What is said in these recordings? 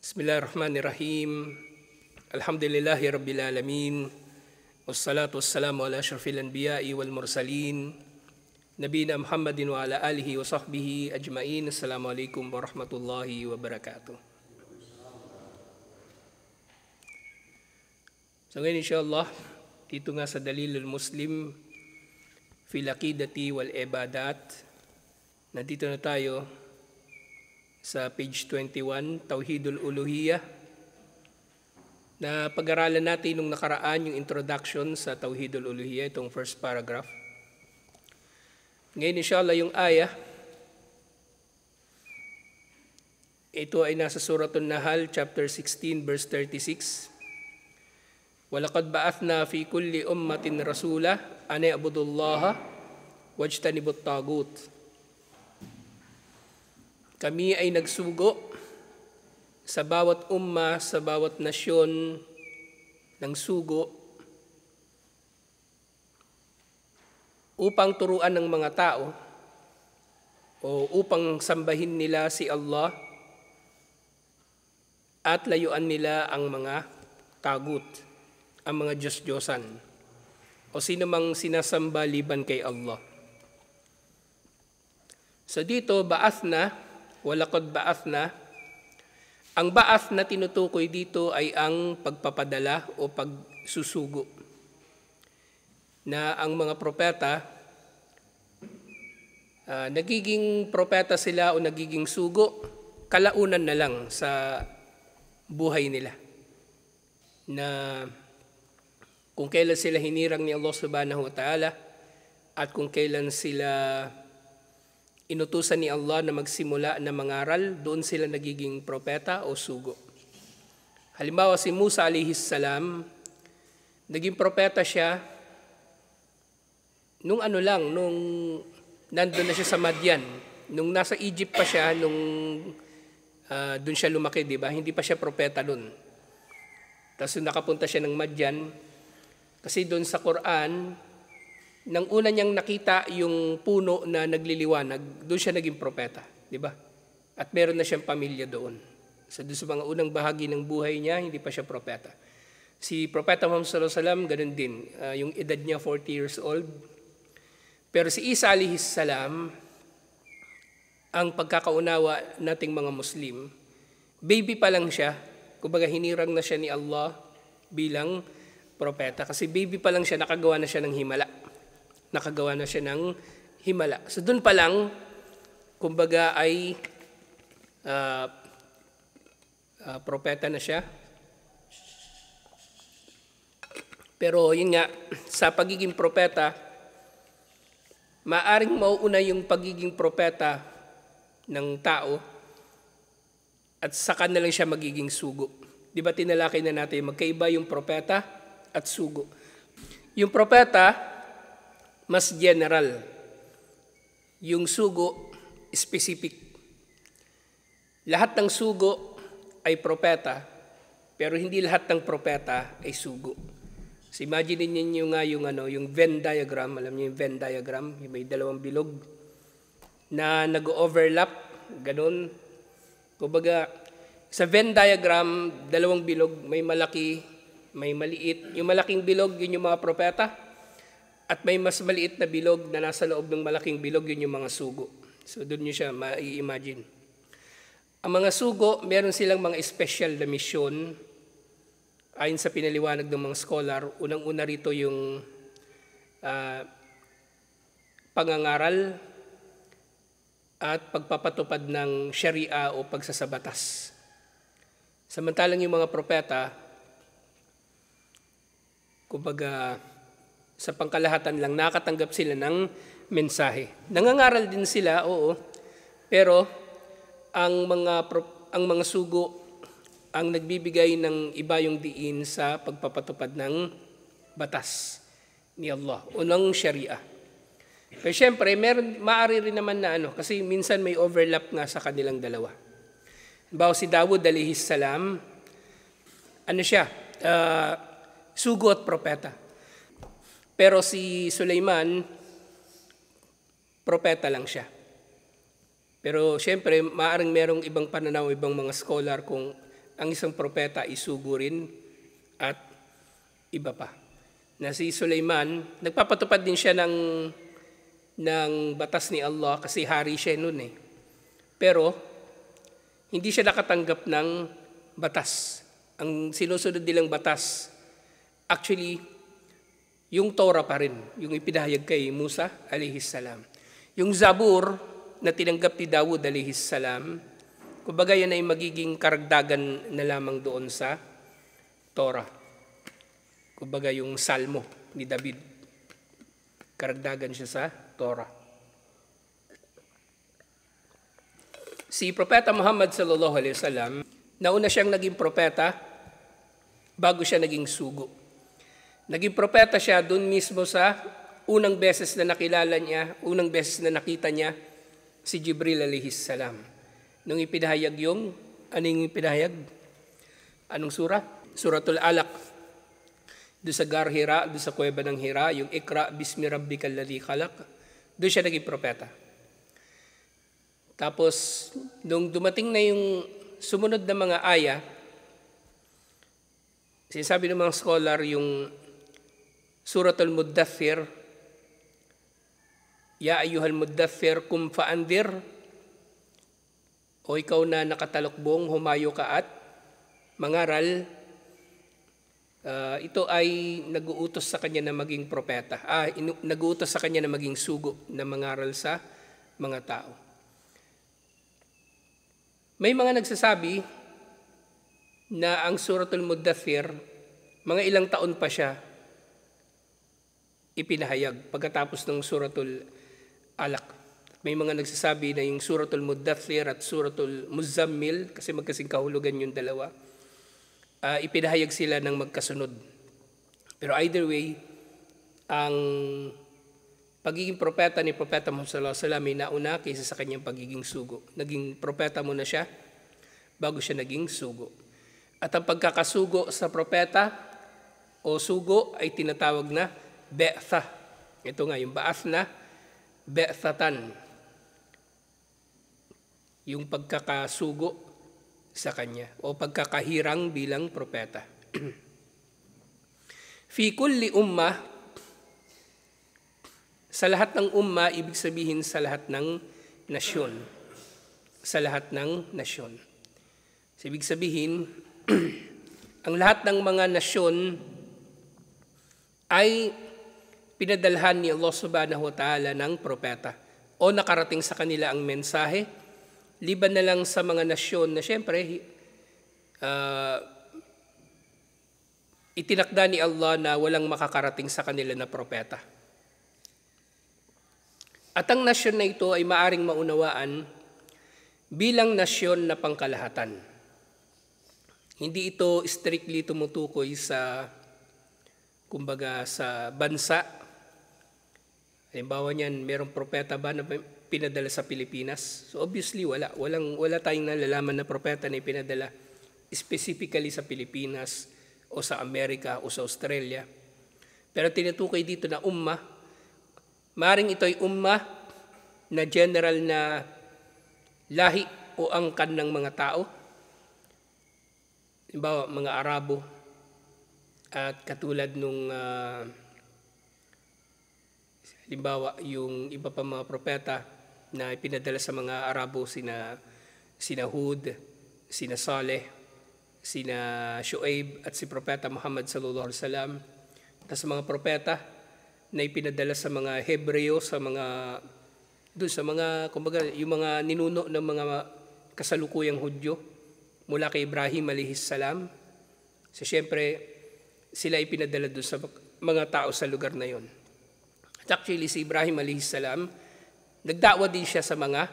Bismillahirrahmanirrahim. Alhamdulillahi Rabbil Alamin. Wassalatu wassalamu ala asyrafil anbiya'i wal mursalin. Nabiyina Muhammadin wa ala alihi wa sahbihi ajma'in. Assalamualaikum warahmatullahi wabarakatuh. So ngayon insyaAllah, dito nga sa Dalilul Muslim, fil aqidati wal ibadat. Nandito na tayo sa page 21, Tauhidul Uluhiyah, na pag-aralan natin nung nakaraan yung introduction sa Tauhidul Uluhiyah, itong first paragraph. Ngayon inshallah yung ayah, ito ay nasa Suratul Nahl, chapter 16, verse 36. وَلَقَدْ بَعَثْنَا فِي كُلِّ أُمَّةٍ رَسُولًا أَنِ اعْبُدُوا اللَّهَ وَاجْتَنِبُوا الطَّاغُوتَ. Kami ay nagsugo sa bawat umma, sa bawat nasyon ng sugo upang turuan ng mga tao o upang sambahin nila si Allah at layuan nila ang mga tagut, ang mga Diyos-Diyosan o sino mang sinasamba liban kay Allah. So dito, ba'athna, walaqad ba'athna. Ang ba'ath na tinutukoy dito ay ang pagpapadala o pagsusugo. Na ang mga propeta, nagiging propeta sila o nagiging sugo, kalaunan na lang sa buhay nila. Na kung kailan sila hinirang ni Allah subhanahu wa ta'ala at kung kailan sila inutusan ni Allah na magsimula na mangaral, doon sila nagiging propeta o sugo. Halimbawa si Musa alayhis salam, naging propeta siya nung nandun na siya sa Madian, nung nasa Egypt pa siya, doon siya lumaki, di ba? Hindi pa siya propeta doon. Tapos nakapunta siya ng Madian, kasi doon sa Quran, nang una niyang nakita yung puno na nagliliwanag, doon siya naging propeta, di ba? At meron na siyang pamilya doon. So doon sa mga unang bahagi ng buhay niya, hindi pa siya propeta. Si Propeta Muhammad sallallahu alaihi wasallam, ganun din. Yung edad niya 40 years old. Pero si Isa alayhis salam, ang pagkakaunawa nating mga Muslim, baby pa lang siya, kumbaga hinirang na siya ni Allah bilang propeta. Kasi baby pa lang siya, nakagawa na siya ng himala. So doon pa lang, kumbaga ay propeta na siya. Pero yun nga, sa pagiging propeta, maaring mauuna yung pagiging propeta ng tao at saka na lang siya magiging sugo. Di ba tinalakay na natin, magkaiba yung propeta at sugo. Yung propeta, mas general. Yung sugo, specific. Lahat ng sugo ay propeta, pero hindi lahat ng propeta ay sugo. So imagine niyo nga yung Venn diagram, alam niyo yung Venn diagram, yung may dalawang bilog na nag-overlap, ganun. Kumbaga, sa Venn diagram, dalawang bilog, may malaki, may maliit. Yung malaking bilog, yun yung mga propeta. At may mas maliit na bilog na nasa loob ng malaking bilog, yun yung mga sugo. So doon nyo siya ma-i-imagine. Ang mga sugo, meron silang mga special na mission. Ayon sa pinaliwanag ng mga scholar, unang-una rito yung pangangaral at pagpapatupad ng sharia o pagsasabatas. Samantalang yung mga propeta, kumbaga, sa pangkalahatan lang, nakatanggap sila ng mensahe. Nangangaral din sila, oo, pero ang mga sugo ang nagbibigay ng iba yung diin sa pagpapatupad ng batas ni Allah o ng sharia. Pero syempre, maaari rin naman na kasi minsan may overlap nga sa kanilang dalawa. Halimbawa si Dawud alayhis salam, sugo at propeta. Pero si Sulaiman, propeta lang siya. Pero siyempre, maaaring merong ibang pananaw, ibang mga scholar kung ang isang propeta isugo rin at iba pa. Na si Sulaiman, nagpapatupad din siya ng batas ni Allah kasi hari siya noon eh. Pero hindi siya nakatanggap ng batas. Ang sinusunod nilang batas, actually, yung Torah pa rin, yung ipinahayag kay Musa alayhis salam. Yung Zabur na tinanggap ni Dawud alayhis salam, kumbaga yan ay magiging karagdagan na lamang doon sa Torah. Kumbaga yung Salmo ni David, karagdagan siya sa Torah. Si Propeta Muhammad sallallahu alaihi wasallam, nauna siyang naging propeta bago siya naging sugo. Naging propeta siya doon mismo sa unang beses na nakilala niya, unang beses na nakita niya si Jibril alayhis salam. Nung ipinahayag anong ipinahayag? Anong sura? Suratul Alaq. Doon sa Gar Hira, doon sa kuweba ng Hira, yung Iqra bismi rabbikal ladzi khalaq. Doon siya naging propeta. Tapos, nung dumating na yung sumunod na mga aya, sinasabi ng mga scholar yung Suratul Muddathir, Ya ayyuhal muddathir kum fa'andir, o ikaw na nakatalokbong, humayo ka at mangaral. Ito ay nag-uutos sa kanya na maging propeta. Nag-uutos sa kanya na maging sugo na mangaral sa mga tao. May mga nagsasabi na ang Suratul Muddathir, mga ilang taon pa siya ipinahayag pagkatapos ng Suratul Alaq. May mga nagsasabi na yung Suratul Muddathir at Suratul Muzammil, kasi magkasing kahulugan yung dalawa, ipinahayag sila ng magkasunod. Pero either way, ang pagiging propeta ni Propeta Muhammad sallallahu alaihi wasallam ay nauna kaysa sa kanyang pagiging sugo. Naging propeta muna siya bago siya naging sugo. At ang pagkakasugo sa propeta o sugo ay tinatawag na be'tha. Ito nga, yung ba'ath na be'thatan. Yung pagkakasugo sa kanya o pagkakahirang bilang propeta. Fi kulli ummah, sa lahat ng umma, ibig sabihin sa lahat ng nasyon. Sa lahat ng nasyon. So, ibig sabihin, ang lahat ng mga nasyon ay pinadalhan ni Allah subhanahu wa ta'ala ng propeta o nakarating sa kanila ang mensahe, liban na lang sa mga nasyon na siyempre itinakda ni Allah na walang makakarating sa kanila na propeta. At ang nasyon na ito ay maaring maunawaan bilang nasyon na pangkalahatan. Hindi ito strictly tumutukoy sa, kumbaga, sa bansa. Halimbawa niyan, merong propeta ba na pinadala sa Pilipinas? So obviously wala tayong nalalaman na propeta na pinadala specifically sa Pilipinas o sa Amerika o sa Australia. Pero tinutukoy dito na umma. Maring ito ay umma na general na lahi o angkan ng mga tao. Halimbawa, mga Arabo. At katulad nung, halimbawa, yung iba pa mga propeta na ipinadala sa mga Arabo, sina Hud, sina Saleh, sina Shu'aib, at si Propeta Muhammad sallallahu alaihi wasallam. Tapos mga propeta na ipinadala sa mga Hebreo, sa mga, kumbaga, yung mga ninuno ng mga kasalukuyang Hudyo, mula kay Ibrahim alayhis salam. So syempre, sila ipinadala doon sa mga tao sa lugar na yon. At actually, si Ibrahim alayhis salam, nagdawa din siya sa mga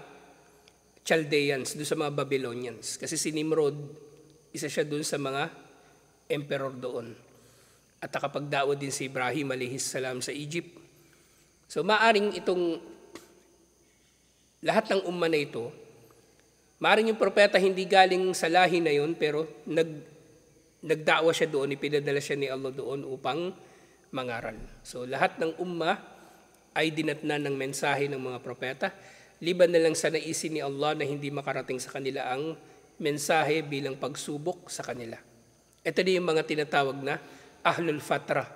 Chaldeans, doon sa mga Babylonians. Kasi si Nimrod, isa siya doon sa mga emperor doon. At nakapagdawa din si Ibrahim alayhis salam sa Egypt. So maaring itong lahat ng umma na ito, maaring yung propeta hindi galing sa lahi na yon, pero nagdawa siya doon, ipinadala siya ni Allah doon upang mangaral. So lahat ng umma ay dinatnan ng mensahe ng mga propeta, liban na lang sa naisin ni Allah na hindi makarating sa kanila ang mensahe bilang pagsubok sa kanila. Ito din yung mga tinatawag na Ahlul Fatra.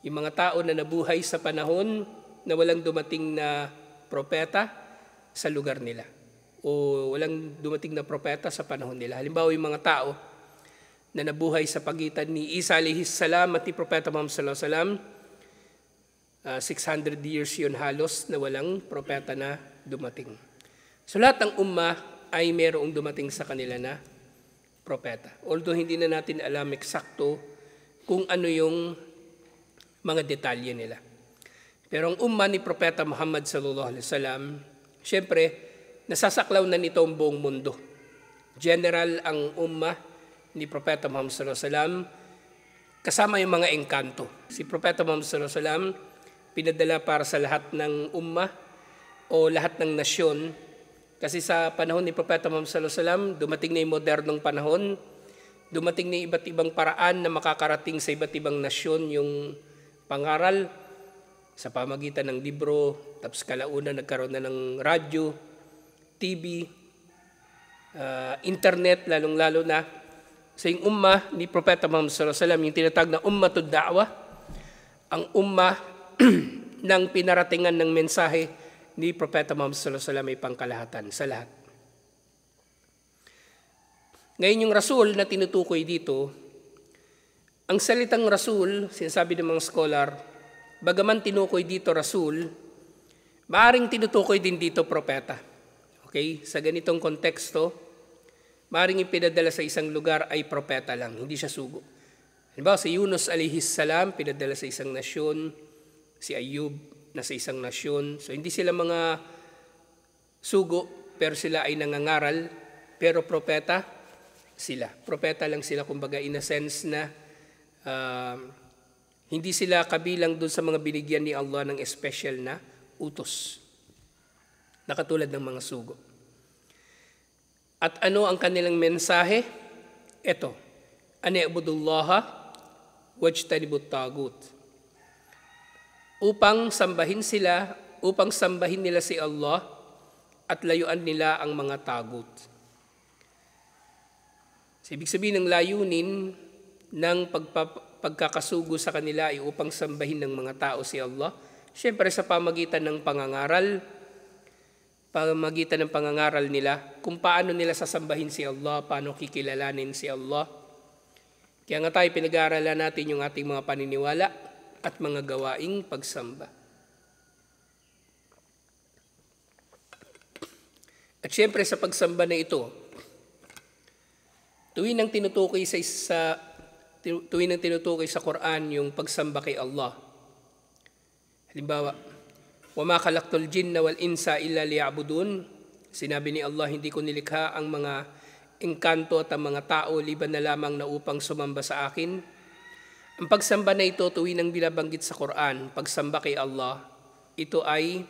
Yung mga tao na nabuhay sa panahon na walang dumating na propeta sa lugar nila. O walang dumating na propeta sa panahon nila. Halimbawa yung mga tao na nabuhay sa pagitan ni Isa alayhis salam at ni Propeta Muhammad sallallahu alaihi wasallam. 600 years yun halos na walang propeta na dumating. So lahat ng ummah ay mayroong dumating sa kanila na propeta. Although hindi na natin alam eksakto kung ano yung mga detalye nila. Pero ang ummah ni Propeta Muhammad sallallahu alaihi wasallam, syempre, nasasaklaw na nito ang buong mundo. General ang ummah ni Propeta Muhammad sallallahu alaihi wasallam, kasama yung mga engkanto. Si Propeta Muhammad sallallahu alaihi wasallam, pinadala para sa lahat ng ummah o lahat ng nasyon. Kasi sa panahon ni Propeta Muhammad sallallahu alaihi wasallam, dumating na yung modernong panahon, dumating na yung iba't ibang paraan na makakarating sa iba't ibang nasyon yung pangaral sa pamagitan ng libro, tapos kalauna nagkaroon na ng radyo, TV, internet, lalong-lalo na. Sa yung ummah ni Propeta Muhammad sallallahu alaihi wasallam, yung tinatawag na ummatud da'wah, ang ummah ng pinaratingan ng mensahe ni Propeta Muhammad sallallahu alaihi wasallam ay pangkalahatan sa lahat. Ngayon yung rasul na tinutukoy dito, ang salitang rasul, sinasabi ng mga scholar, bagaman tinukoy dito rasul, maaring tinutukoy din dito propeta. Okay? Sa ganitong konteksto, maaring ipinadala sa isang lugar ay propeta lang, hindi siya sugo. Halimbawa, si Yunus alayhis salam, pinadala sa isang nasyon, si Ayub na sa isang nasyon. So hindi sila mga sugo, pero sila ay nangangaral, pero propeta sila. Propeta lang sila, kumbaga in a sense na hindi sila kabilang dun sa mga binigyan ni Allah ng special na utos, na katulad ng mga sugo. At ano ang kanilang mensahe? Ito, ani'budullaha wajtanibut tagut. Upang sambahin nila si Allah at layuan nila ang mga tagut. So, ibig sabihin ng layunin ng pagkakasugo sa kanila ay upang sambahin ng mga tao si Allah. Siyempre sa pamagitan ng pangangaral nila kung paano nila sasambahin si Allah, paano kikilalanin si Allah. Kaya nga tayo pinag-aaralan natin yung ating mga paniniwala at mga gawaing pagsamba. At siyempre sa pagsamba na ito, tuwing nang tinutukoy sa Quran yung pagsamba kay Allah. Halimbawa, وَمَا خَلَقْتُ الْجِنَّ وَالْإِنسَ إِلَّا لِيَعْبُدُونَ. Sinabi ni Allah, hindi ko nilikha ang mga engkanto at ang mga tao liban na lamang na upang sumamba sa akin. Ang pagsamba na ito, tuwing nang binabanggit sa Quran, pagsamba kay Allah, ito ay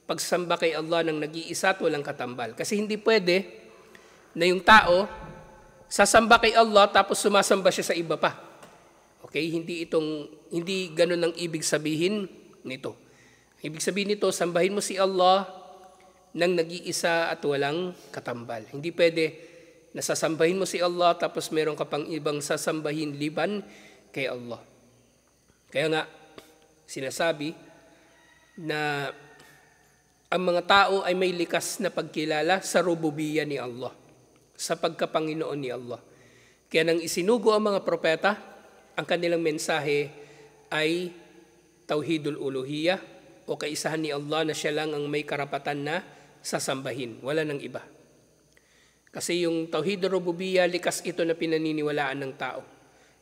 pagsamba kay Allah ng nag-iisa at walang katambal. Kasi hindi pwede na yung tao sasamba kay Allah tapos sumasamba siya sa iba pa. Okay? Hindi ganun ang ibig sabihin nito. Ibig sabihin nito, sambahin mo si Allah ng nag-iisa at walang katambal. Hindi pwede na sasambahin mo si Allah tapos meron ka pang ibang sasambahin liban kay Allah. Kaya nga, sinasabi na ang mga tao ay may likas na pagkilala sa rububiyya ni Allah, sa pagkapanginoon ni Allah. Kaya nang isinugo ang mga propeta, ang kanilang mensahe ay tauhidul uluhiyah o kaisahan ni Allah na siya lang ang may karapatan na sasambahin, wala nang iba. Kasi yung tauhidul rububiyya, likas ito na pinaniniwalaan ng tao.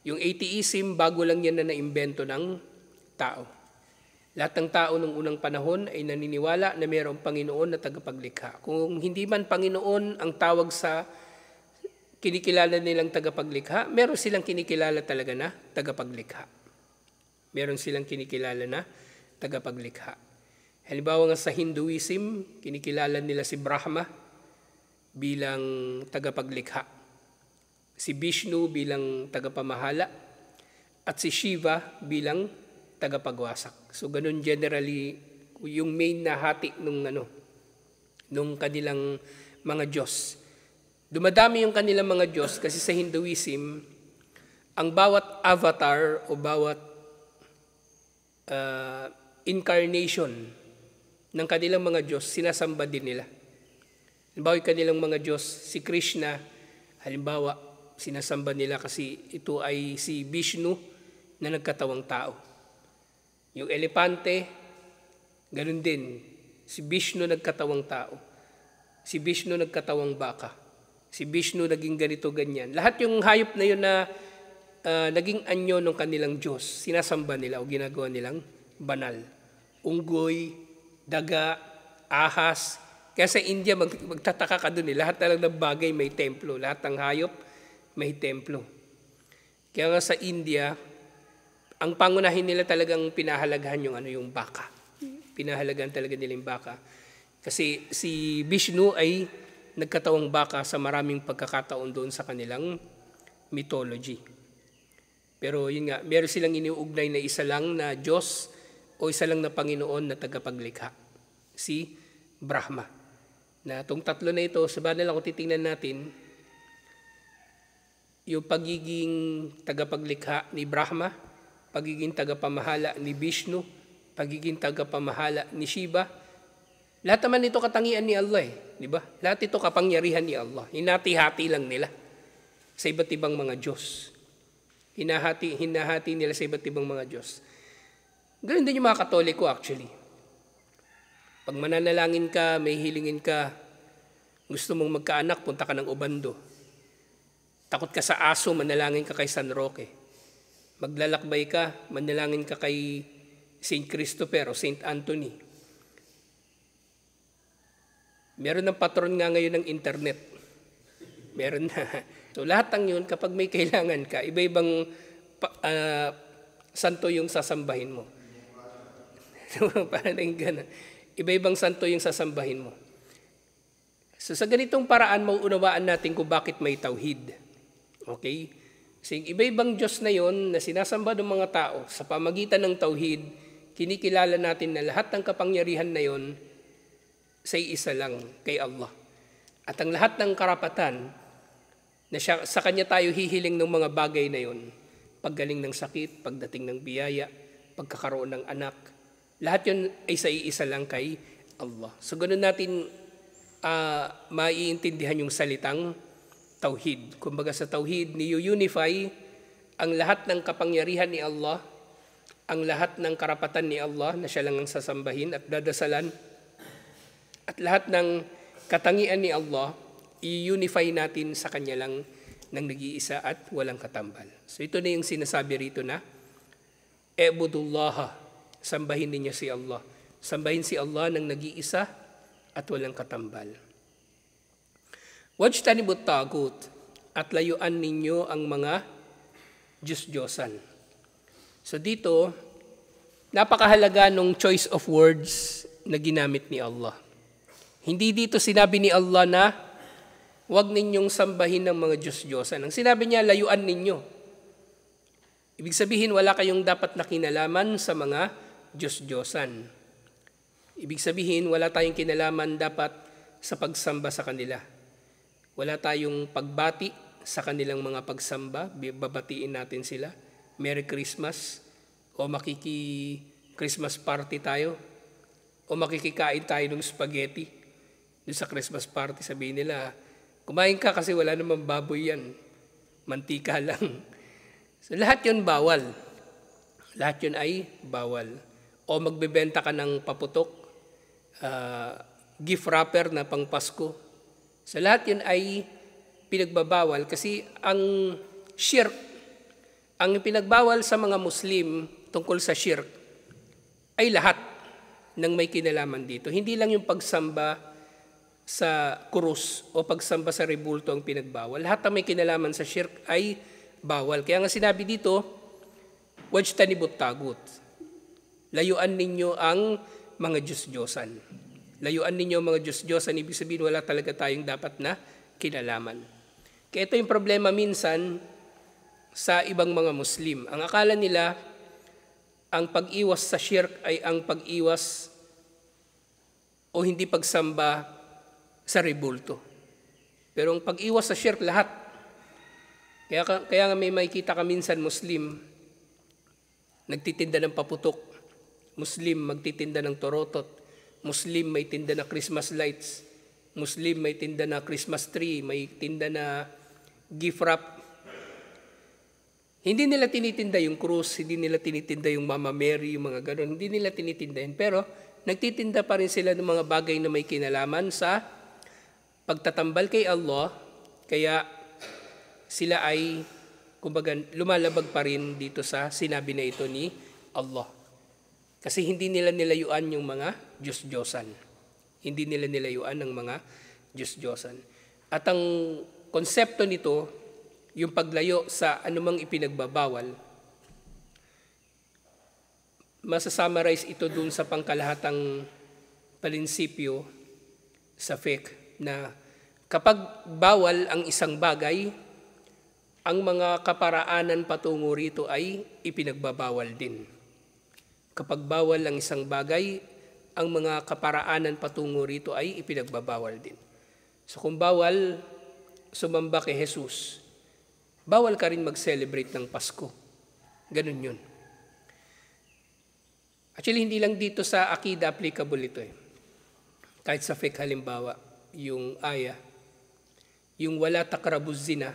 Yung atheism, bago lang yan na naimbento ng tao. Lahat ng tao ng unang panahon ay naniniwala na mayroong Panginoon na tagapaglikha. Kung hindi man Panginoon ang tawag sa kinikilala nilang tagapaglikha, meron silang kinikilala talaga na tagapaglikha. Meron silang kinikilala na tagapaglikha. Halimbawa nga sa Hinduism, kinikilala nila si Brahma bilang tagapaglikha, si Vishnu bilang tagapamahala, at si Shiva bilang tagapagwasak. So ganun generally yung main na hati nung kanilang mga Diyos. Dumadami yung kanilang mga Diyos kasi sa Hinduism, ang bawat avatar o bawat incarnation ng kanilang mga Diyos, sinasamba din nila. Halimbawa, yung kanilang mga Diyos, si Krishna, halimbawa, sinasamba nila kasi ito ay si Vishnu na nagkatawang tao. Yung elepante, ganun din. Si Vishnu nagkatawang tao. Si Vishnu nagkatawang baka. Si Vishnu naging ganito, ganyan. Lahat yung hayop na yun na naging anyo ng kanilang Diyos, sinasamba nila o ginagawa nilang banal. Unggoy, daga, ahas. Kaya sa India, magtataka ka dun. Lahat na lang ng bagay may templo. Lahat ng hayop may templo. Kaya nga sa India, ang pangunahin nila talagang pinahalagahan yung baka. Pinahalagahan talaga nila yung baka. Kasi si Vishnu ay nagkatawang baka sa maraming pagkakataon doon sa kanilang mythology. Pero yun nga, meron silang iniuugnay na isa lang na Diyos o isa lang na Panginoon na tagapaglikha. Si Brahma. Na itong tatlo na ito, sabahan na lang kung titingnan natin, yung pagiging tagapaglikha ni Brahma, pagiging tagapamahala ni Vishnu, pagiging tagapamahala ni Shiva, lahat naman ito katangian ni Allah di ba? Lahat ito kapangyarihan ni Allah. Hinati-hati lang nila sa iba't ibang mga Diyos. Hinahati nila sa iba't ibang mga Diyos. Ganun din yung mga Katoliko actually. Pag mananalangin ka, may hilingin ka, gusto mong magkaanak, punta ka ng Obando. Takot ka sa aso, manalangin ka kay San Roque. Maglalakbay ka, manalangin ka kay St. Christopher o St. Anthony. Meron ng patron nga ngayon ng internet. Meron na. So lahat ng yun, kapag may kailangan ka, iba-ibang santo yung sasambahin mo. Parang gano'n. Iba-ibang santo yung sasambahin mo. So sa ganitong paraan, mauunawaan natin kung bakit may tauhid. Okay? So iba-ibang Diyos na yon na sinasamba ng mga tao, sa pamagitan ng tauhid, kinikilala natin na lahat ng kapangyarihan na yon sa isa lang kay Allah. At ang lahat ng karapatan na sa Kanya tayo hihiling ng mga bagay na yon, paggaling ng sakit, pagdating ng biyaya, pagkakaroon ng anak, lahat yon ay sa isa lang kay Allah. So ganun natin maiintindihan yung salitang tauhid. Kumbaga sa tauhid, ni-unify ang lahat ng kapangyarihan ni Allah, ang lahat ng karapatan ni Allah na siya lang ang sasambahin at dadasalan, at lahat ng katangian ni Allah, i-unify natin sa Kanya lang ng nag-iisa at walang katambal. So ito na yung sinasabi rito na, E'budullaha, sambahin ninyo si Allah. Sambahin si Allah ng nag-iisa at walang katambal. Wajtanibut tagut, at layuan ninyo ang mga Diyos-Diyosan. So dito, napakahalaga nung choice of words na ginamit ni Allah. Hindi dito sinabi ni Allah na huwag ninyong sambahin ng mga Diyos-Diyosan. Ang sinabi niya, layuan ninyo. Ibig sabihin, wala kayong dapat na kinalaman sa mga Diyos-Diyosan. Ibig sabihin, wala tayong kinalaman dapat sa pagsamba sa kanila. Wala tayong pagbati sa kanilang mga pagsamba. Babatiin natin sila. Merry Christmas. O makiki-Christmas party tayo. O makikikain tayo ng spaghetti. Sa Christmas party, sabihin nila, kumain ka kasi wala namang baboy yan. Mantika lang. So lahat yun bawal. Lahat yun ay bawal. O magbebenta ka ng paputok, gift wrapper na pang Pasko. So lahat yun ay pinagbabawal kasi ang shirk, ang pinagbawal sa mga Muslim tungkol sa shirk ay lahat ng may kinalaman dito. Hindi lang yung pagsamba sa krus o pagsamba sa rebulto ang pinagbawal. Lahat ng may kinalaman sa shirk ay bawal. Kaya nga sinabi dito, wajtanibut tagut. Layuan ninyo ang mga Diyos-Diyosan. Layuan ninyo ang mga Diyos-Diyosan. Ibig sabihin, wala talaga tayong dapat na kinalaman. Kaya ito yung problema minsan sa ibang mga Muslim. Ang akala nila, ang pag-iwas sa shirk ay ang pag-iwas o hindi pagsamba sa rebulto. Pero ang pag-iwas sa shirk, lahat. Kaya nga may makikita ka minsan Muslim, nagtitinda ng paputok. Muslim, magtitinda ng torotot. Muslim, may tinda na Christmas lights. Muslim, may tinda na Christmas tree. May tinda na gift wrap. Hindi nila tinitinda yung krus, hindi nila tinitinda yung Mama Mary, yung mga gano'n. Hindi nila tinitinda yun. Pero nagtitinda pa rin sila ng mga bagay na may kinalaman sa pagtatambal kay Allah. Kaya sila ay, kumbaga, lumalabag pa rin dito sa sinabi na ito ni Allah. Kasi hindi nila nilayuan yung mga Diyos-Diyosan. Hindi nila nilayuan ng mga Diyos-Diyosan. At ang konsepto nito, yung paglayo sa anumang ipinagbabawal, masasummarize ito dun sa pangkalahatang palinsipyo sa fiqh na kapag bawal ang isang bagay, ang mga kaparaanan patungo rito ay ipinagbabawal din. Kapag bawal ang isang bagay, ang mga kaparaanan patungo rito ay ipinagbabawal din. So kung bawal sumamba kay Jesus, bawal ka rin mag-celebrate ng Pasko. Ganun yun. Actually, hindi lang dito sa akida applicable ito eh. Kahit sa fiqh halimbawa, yung aya, yung wala takrabuz zina,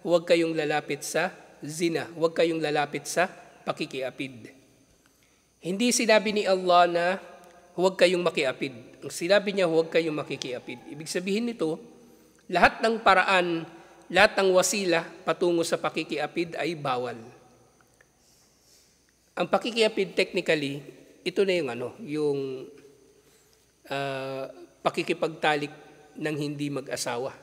huwag kayong lalapit sa zina, huwag kayong lalapit sa pakikiapid. Hindi sinabi ni Allah na huwag kayong makiapid. Ang sinabi niya, huwag kayong makikiapid. Ibig sabihin nito, lahat ng paraan, lahat ng wasila patungo sa pakikiapid ay bawal. Ang pakikiapid technically, ito na yung pakikipagtalik ng hindi mag-asawa.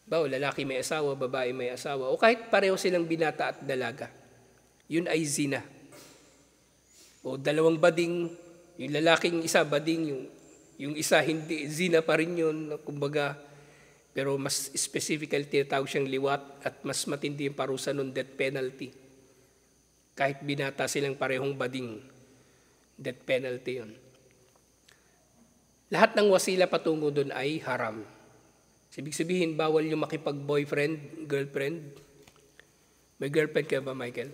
Lalaki may asawa, babae may asawa, o kahit pareho silang binata at dalaga. Yun ay zina. O dalawang bading, yung lalaking isa bading, yung isa hindi, zina pa rin yun, kumbaga. Pero mas specifically tinatawag siyang liwat at mas matindi yung parusa ng death penalty. Kahit binata silang parehong bading, death penalty yun. Lahat ng wasila patungo doon ay haram. Ibig sabihin, bawal yung makipag-boyfriend, girlfriend. May girlfriend ka ba, Michael?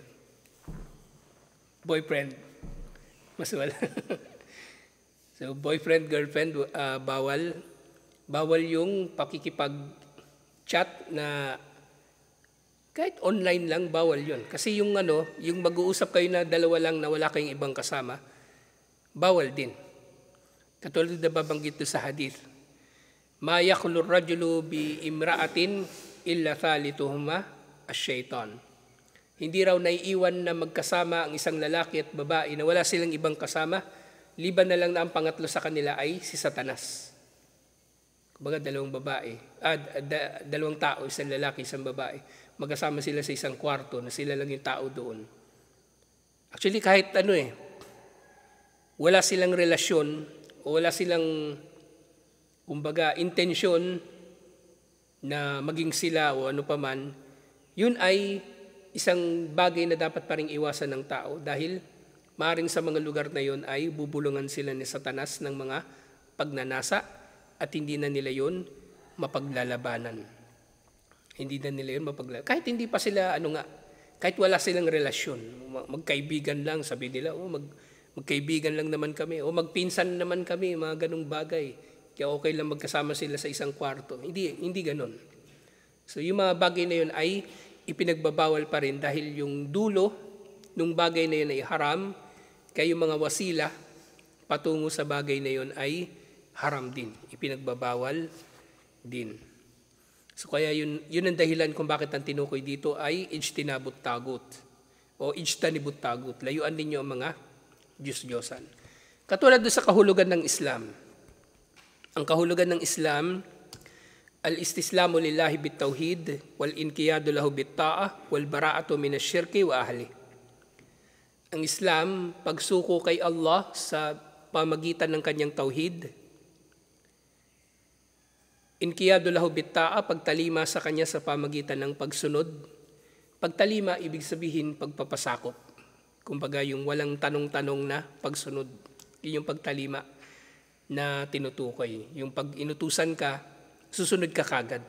Boyfriend. Mas wala. So, boyfriend, girlfriend, bawal. Bawal yung pakikipag-chat na kahit online lang, bawal yun. Kasi yung mag-uusap kayo na dalawa lang na wala kayong ibang kasama, bawal din. Katulad na babanggit sa hadith, ma yakhlu ar-rajulu bi imra'atin illa thalithuhuma ash-shaytan. Hindi raw naiiwan na magkasama ang isang lalaki at babae na wala silang ibang kasama, liban na lang na ang pangatlo sa kanila ay si Satanas. Kumbaga dalawang tao, isang lalaki, isang babae, magkasama sila sa isang kwarto na sila lang yung tao doon. Actually kahit wala silang relasyon o wala silang kumbaga intensyon na maging sila o ano paman, yun ay isang bagay na dapat pa ring iwasan ng tao dahil maaaring sa mga lugar na yun ay bubulungan sila ni Satanas ng mga pagnanasa at hindi na nila yun mapaglalabanan. Hindi na nila yun mapaglalabanan. Kahit hindi pa sila, kahit wala silang relasyon, magkaibigan lang, sabi nila, magkaibigan lang naman kami, o magpinsan naman kami, mga ganung bagay. Kaya okay lang magkasama sila sa isang kwarto. Hindi ganun. So yung mga bagay na yun ay ipinagbabawal pa rin dahil yung dulo nung bagay na yun ay haram, kaya yung mga wasila patungo sa bagay na yun ay haram din. Ipinagbabawal din. So kaya yun ang dahilan kung bakit ang tinukoy dito ay ijtinabut tagut o ijtanibut tagut. Layuan ninyo ang mga Diyos-Diyosan. Katulad doon sa kahulugan ng Islam. Ang kahulugan ng Islam, al-istislamu lillahi bit-tauhid, wal-inqiyadu lahu bit-ta'ah, wal-bara'atu minasyirki wa ahli. Ang Islam, pagsuko kay Allah sa pamagitan ng kanyang tauhid, inqiyadu lahu bit-ta'ah, pagtalima sa kanya sa pamagitan ng pagsunod. Pagtalima, ibig sabihin pagpapasakop. Kumbaga yung walang tanong-tanong na pagsunod. Yun yung pagtalima na tinutukoy. Yung pag inutusan ka, susunod ka kagad.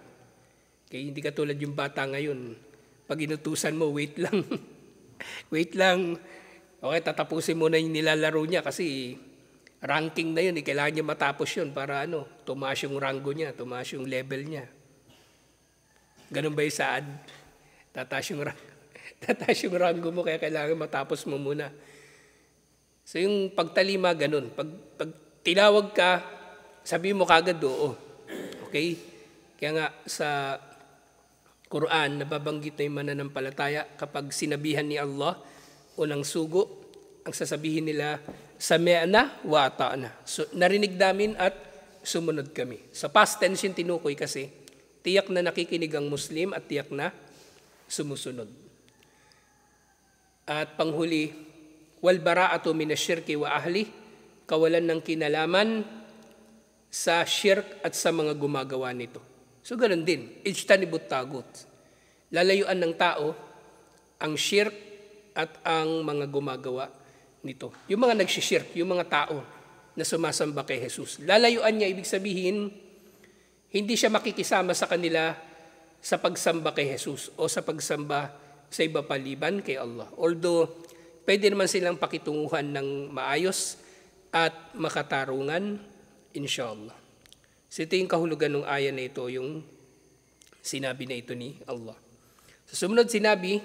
Okay, hindi katulad yung bata ngayon. Pag inutusan mo, wait lang. Wait lang. Okay, tatapusin mo na yung nilalaro niya kasi ranking na yun. Kailangan niya matapos yun para tumaas yung rango niya, tumaas yung level niya. Ganun ba yung saad? Tataas yung rango mo, kaya kailangan matapos mo muna. So yung pagtalima, ganun. Pag tinawag ka, sabi mo kagad, oo. Okay? Kaya nga sa Quran, nababanggit na yung mananampalataya kapag sinabihan ni Allah, unang sugo, ang sasabihin nila, sami'na wa ata'na. So, narinig namin at sumunod kami. Sa past tense yung tinukoy kasi, tiyak na nakikinig ang Muslim at tiyak na sumusunod. At panghuli, wal bara'atu minasyirki wa ahli, kawalan ng kinalaman sa shirk at sa mga gumagawa nito. So ganun din, ijtanibut tagut. Lalayuan ng tao ang shirk at ang mga gumagawa nito. Yung mga nagsishirk, yung mga tao na sumasamba kay Jesus. Lalayuan niya, ibig sabihin, hindi siya makikisama sa kanila sa pagsamba kay Jesus o sa pagsamba sa iba paliban kay Allah. Although, pwede naman silang pakitunguhan ng maayos at makatarungan, inshallah. So ito yung kahulugan ng aya na ito, yung sinabi na ito ni Allah. Sa sumunod sinabi,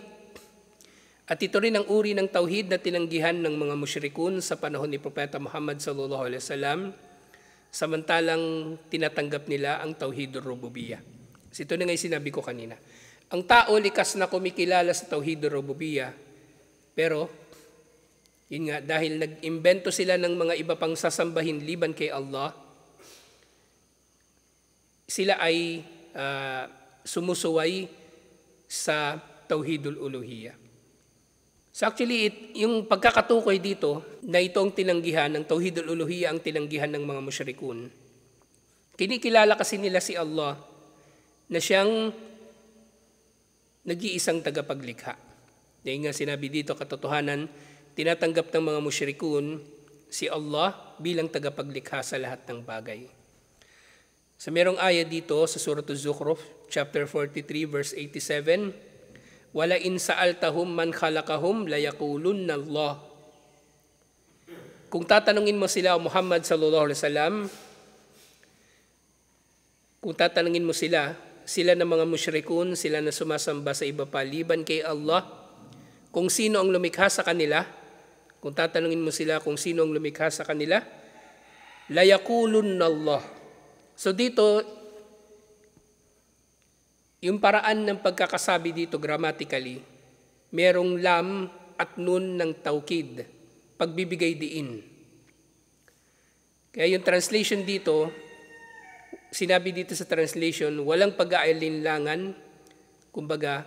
at ito rin ang uri ng tauhid na tinanggihan ng mga musyrikun sa panahon ni Propeta Muhammad sallallahu alaihi wasallam, samantalang tinatanggap nila ang tauhidur rububiyyah. So ito na nga yung sinabi ko kanina. Ang tao likas na kumikilala sa tauhidur rububiyyah, pero yun nga, dahil nag-imbento sila ng mga iba pang sasambahin liban kay Allah, sila ay sumusuway sa tauhidul uluhiyah. So actually, yung pagkakatukoy dito na ito ang tinanggihan ng tauhidul uluhiyah, ang tinanggihan ng mga musyrikun. Kinikilala kasi nila si Allah na siyang nag-iisang tagapaglikha. Dahil nga sinabi dito, katotohanan, tinatanggap ng mga musyrikun si Allah bilang tagapaglikha sa lahat ng bagay. So merong aya dito sa Surah Az-Zukhruf, chapter 43, verse 87, wala in sa'altahum man khalaqahum layaqulunna Allah. Kung tatanungin mo sila, Muhammad sallallahu alaihi wasallam, kung tatanungin mo sila na mga musyrikun, sila na sumasamba sa iba paliban kay Allah, kung sino ang lumikha sa kanila, kung tatanungin mo sila kung sino ang lumikha sa kanila, layaqulunna Allah. So dito, yung paraan ng pagkakasabi dito grammatically, merong lam at nun ng taukid, pagbibigay diin. Kaya yung translation dito, sinabi dito sa translation, walang pag-aalinlangan, kumbaga,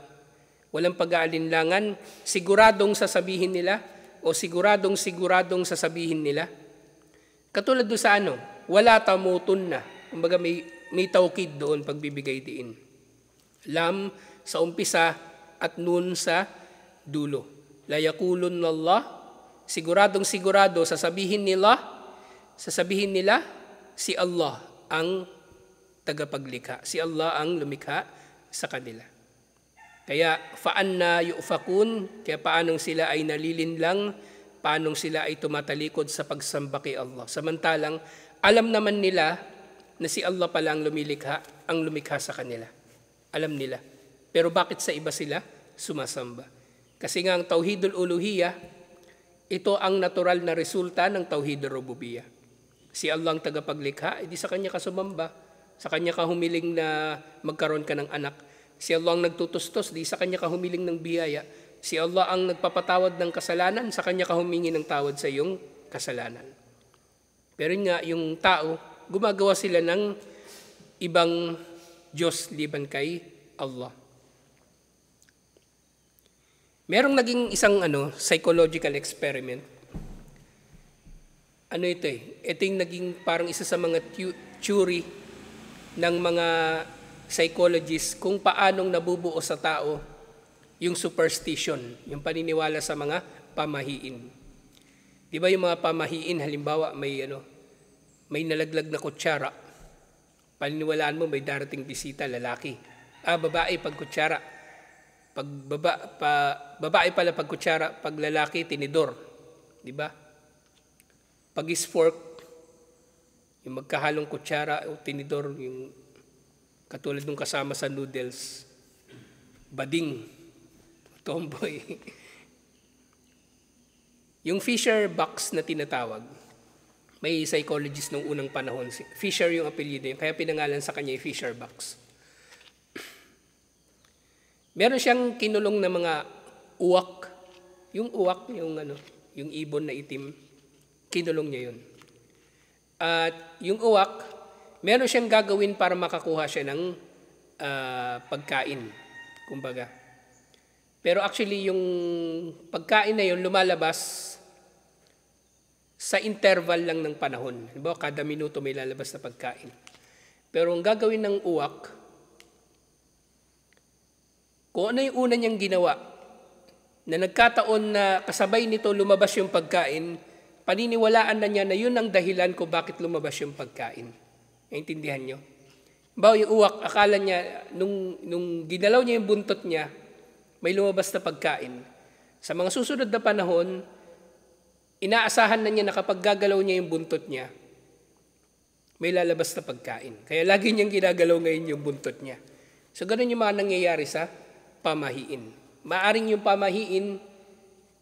walang pag-aalinlangan, siguradong sasabihin nila o siguradong sasabihin nila. Katulad doon sa wala tamutun na. Kumbaga may taukid doon pagbibigay diin. Lam sa umpisa at nun sa dulo. La yaqulunna Allah, sigurado sasabihin nila si Allah ang tagapaglikha. Si Allah ang lumikha sa kanila. Kaya fa'anna yu'fakun, kaya paanong sila ay nalilinlang, paanong sila ay tumatalikod sa pagsamba kay Allah. Samantalang alam naman nila na si Allah pala ang lumikha sa kanila. Alam nila. Pero bakit sa iba sila sumasamba? Kasi nga ang tauhidul uluhiyah, ito ang natural na resulta ng tauhidur rububiyyah. Si Allah ang tagapaglikha, edi sa kanya ka sumamba. Sa kanya ka humiling na magkaroon ka ng anak. Si Allah ang nagtutustos, di sa kanya ka humiling ng biyaya. Si Allah ang nagpapatawad ng kasalanan, sa kanya ka humingi ng tawad sa iyong kasalanan. Pero nga, yung tao, gumagawa sila ng ibang Diyos liban kay Allah. Merong naging isang psychological experiment. Ito ito yung naging parang isa sa mga theory ng mga psychologists kung paanong nabubuo sa tao yung superstition, yung paniniwala sa mga pamahiin. Di ba yung mga pamahiin, halimbawa may nalaglag na kutsara, Paniniwalaan mo may darating bisita, lalaki. Babae pag kutsara. Babae pala pag kutsara, pag lalaki, tinidor. Di ba? Pag is fork, yung magkahalong kutsara o tinidor, yung katulad nung kasama sa noodles, bading, tomboy. Yung Fisher box na tinatawag, may psychologist nung unang panahon, Fisher yung apelyido yun, kaya pinangalan sa kanya yung Fisher box. Meron siyang kinulong na mga uwak. Yung uwak, yung ibon na itim, kinulong niya yun. At yung uwak, meron siyang gagawin para makakuha siya ng pagkain, kumbaga. Pero actually, yung pagkain na yun lumalabas sa interval lang ng panahon. Diba? Kada minuto may lalabas na pagkain. Pero ang gagawin ng uwak, kung ano yung una niyang ginawa, na nagkataon na kasabay nito lumabas yung pagkain, paniniwalaan na niya na yun ang dahilan kung bakit lumabas yung pagkain. Naintindihan niyo? Bawa yung uwak, akala niya, nung ginalaw niya yung buntot niya, may lumabas na pagkain. Sa mga susunod na panahon, inaasahan na niya na kapag gagalaw niya yung buntot niya, may lalabas na pagkain. Kaya lagi niyang ginagalaw ngayon yung buntot niya. So ganun yung mga nangyayari sa pamahiin. Maaring yung pamahiin,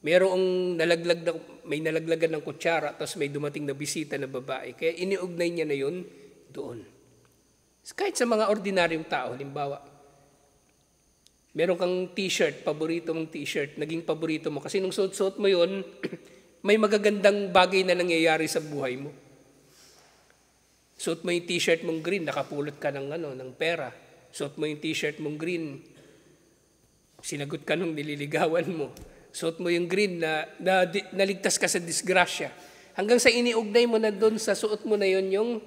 may nalaglagan ng kutsara, tapos may dumating na bisita na babae. Kaya iniugnay niya na yun doon. Kahit sa mga ordinaryong tao, halimbawa, meron kang t-shirt, paborito mong t-shirt, naging paborito mo. Kasi nung suot-suot mo yun, may magagandang bagay na nangyayari sa buhay mo. Suot mo yung t-shirt mong green, nakapulot ka ng pera. Suot mo yung t-shirt mong green, sinagot ka nung nililigawan mo. Suot mo yung green na naligtas ka sa disgrasya. Hanggang sa iniugnay mo na doon sa suot mo na yun yung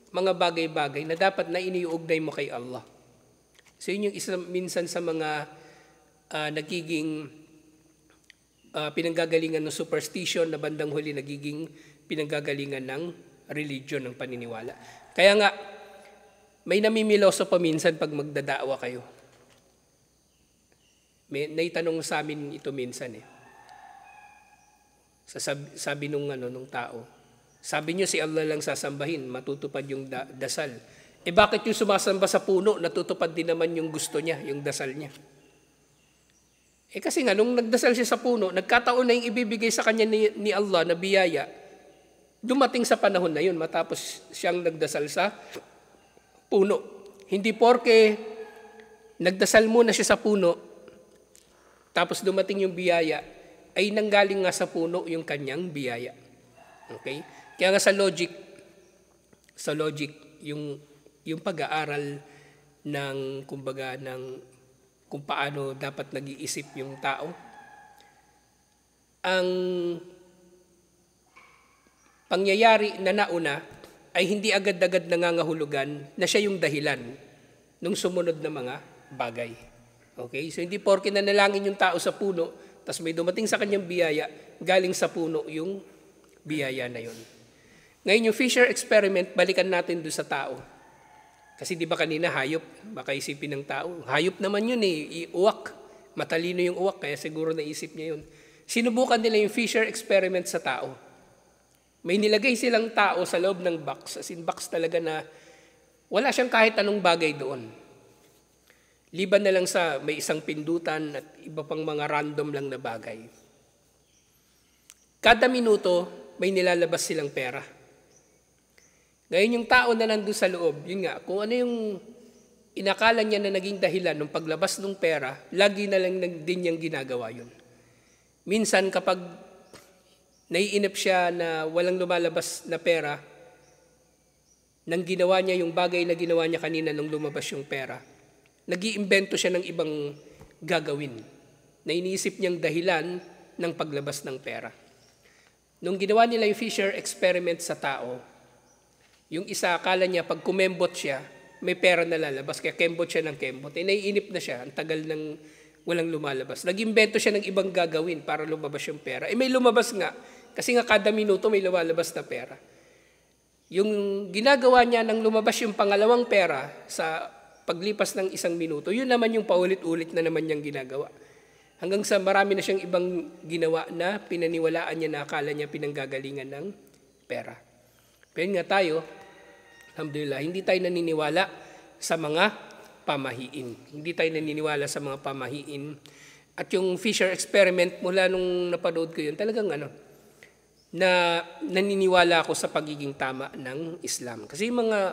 mga bagay-bagay na dapat na iniugnay mo kay Allah. So yun yung isa minsan sa mga nagiging pinanggagalingan ng superstition na bandang huli nagiging pinanggagalingan ng religion, ng paniniwala. Kaya nga, may namimiloso pa minsan pag magdadaawa kayo. May naitanong sa amin ito minsan Sabi nung tao, sabi niyo si Allah lang sasambahin, matutupad yung dasal. Bakit yung sumasamba sa puno, natutupad din naman yung gusto niya, yung dasal niya? Kasi nga, nung nagdasal siya sa puno, nagkataon na yung ibibigay sa kanya ni Allah na biyaya, dumating sa panahon na yun, matapos siyang nagdasal sa puno. Hindi porke nagdasal muna siya sa puno, tapos dumating yung biyaya, ay nanggaling nga sa puno yung kanyang biyaya. Okay? Kaya nga sa logic, yung pag-aaral ng, kumbaga, kung paano dapat nag-iisip yung tao. Ang pangyayari na nauna ay hindi agad-agad nangangahulugan na siya yung dahilan ng sumunod na mga bagay. Okay? So hindi porke nanalangin yung tao sa puno, tapos may dumating sa kanyang biyaya, galing sa puno yung biyaya na yun. Ngayon yung Fisher experiment, balikan natin doon sa tao. Kasi di ba kanina hayop, baka isipin ng tao, hayop naman yun uwak. Matalino yung uwak, kaya siguro naisip niya yun. Sinubukan nila yung Fisher experiment sa tao. May nilagay silang tao sa loob ng box, as in box talaga na wala siyang kahit anong bagay doon. Liban na lang sa may isang pindutan at iba pang mga random lang na bagay. Kada minuto, may nilalabas silang pera. Ngayon yung tao na nandun sa loob, yun nga, kung ano yung inakala niya na naging dahilan ng paglabas ng pera, lagi na lang din niyang ginagawa yun. Minsan kapag naiinip siya na walang lumalabas na pera, nang ginawa niya yung bagay na ginawa niya kanina nung lumabas yung pera, nag-iimbento siya ng ibang gagawin na iniisip niyang dahilan ng paglabas ng pera. Nung ginawa nila yung Fisher experiment sa tao, yung isa akala niya pag kumembot siya, may pera na lalabas, kaya kembot siya ng kembot. Naiinip na siya, ang tagal ng walang lumalabas. Nag-imbento siya ng ibang gagawin para lumabas yung pera. May lumabas nga, kasi nga kada minuto may lumalabas na pera. Yung ginagawa niya nang lumabas yung pangalawang pera sa paglipas ng 1 minuto, yun naman yung paulit-ulit na naman niyang ginagawa. Hanggang sa marami na siyang ibang ginawa na pinaniwalaan niya na akala niya pinanggagalingan ng pera. Pero nga tayo, alhamdulillah, hindi tayo naniniwala sa mga pamahiin. Hindi tayo naniniwala sa mga pamahiin. At yung Fisher experiment, mula nung napanood ko yun, talagang na naniniwala ako sa pagiging tama ng Islam. Kasi yung mga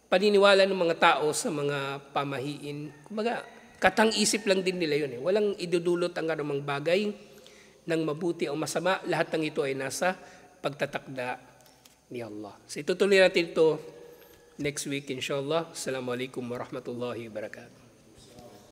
paniniwala ng mga tao sa mga pamahiin, kumbaga, katang-isip lang din nila yun. Walang idudulot ang anumang bagay ng mabuti o masama. Lahat ng ito ay nasa pagtatakda ni Allah. So itutuloy natin ito next week, inshallah. Assalamualaikum warahmatullahi wabarakatuh.